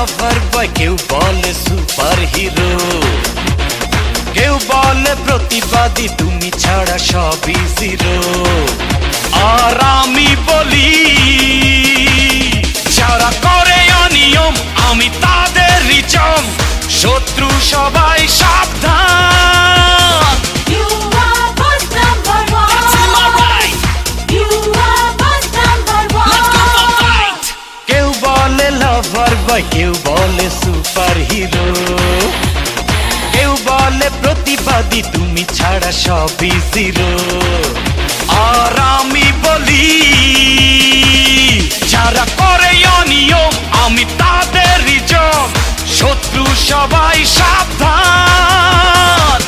লাভার বয়, কেউ বলে super hero, কেউ বলে প্রতিবাদী, তুমি ছাড়া সবই জিরো। আর আমি বলি যারা করে অনিয়ম আমি তাদেরই জম, শত্রু সবাই সাবধান। কেউ বলে লাভার বয়, কেউ বলে সুপার হিরো, কেউ বলে প্রতিবাদী, তুমি ছাড়া সবই জিরো। আর আমি বলি যারা করে অনিয়ম আমি তাদেরই জম, শত্রু সবাই সাবধান।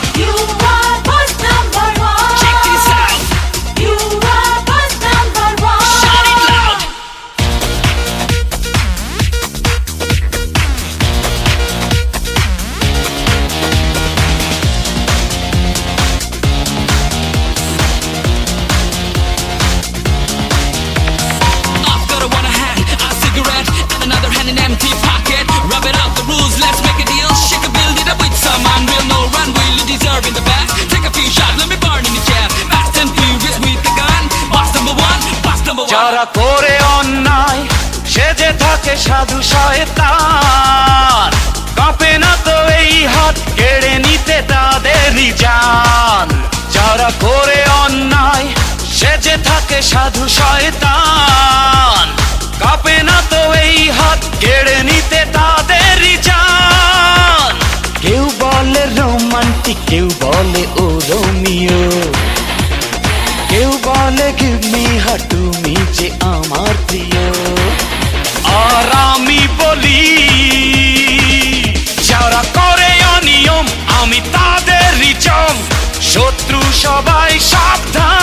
যারা করে অন্যায় সেজে থাকে সাধু শয়তান, কাঁপে না তো এই হাত কেড়ে নিতে তাদেরই জান। যারা করে অন্যায় সেজে থাকে সাধু শয়তান, কাঁপে না তো এই হাত কেড়ে নিতে তাদেরই জান। কেউ বলে রোমান্টিক, কেউ বলে ও রোমিও, কেউ বলে গিভ মি হার্ট, তুমি যে আমার প্রিয়। আর আমি বলি যারা করে অনিয়ম আমি তাদেরই জম, শত্রু সবাই সাবধান।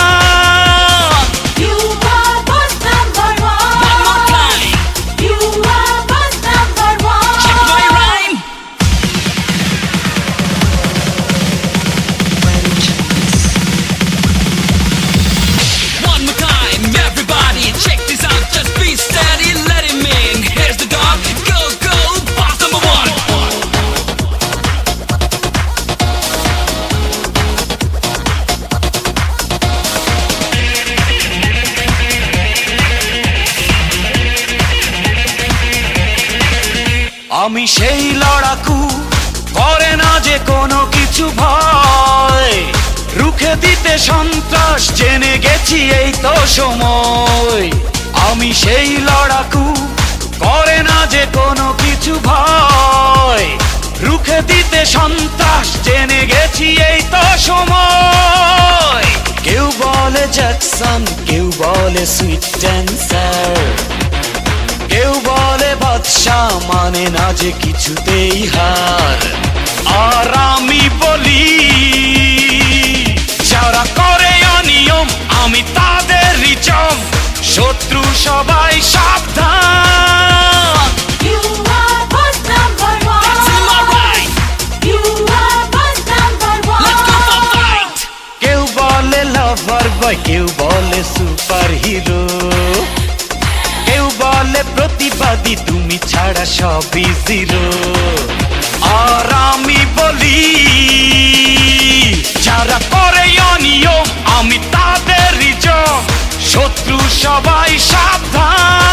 আমি সেই লড়াকু, করে না যে কোনো কিছু ভয়, রুখে দিতে সন্ত্রাস জেনে গেছি এই তো সময়। আমি সেই লড়াকু, করে না যে কোনো কিছু ভয়, রুখে দিতে সন্ত্রাস জেনে গেছি এই তো সময়। কেউ বলে জ্যাকসন, কেউ বলে সুইট ড্যান্সার, কেউ বলে বাদশা, মানে না যে কিছুতেই হার। আর আমি বলি যারা করে অনিয়ম আমি তাদেরই জম, শত্রু সবাই সাবধান। কেউ বলে লাভার বয়, কেউ বলে সুপার হিরো, কেউ বলে প্রতিবাদী, তুমি ছাড়া সবই জিরো। আর আমি বলি যারা করে অনিয়ম আমি তাদেরই জম, শত্রু সবাই সাবধান।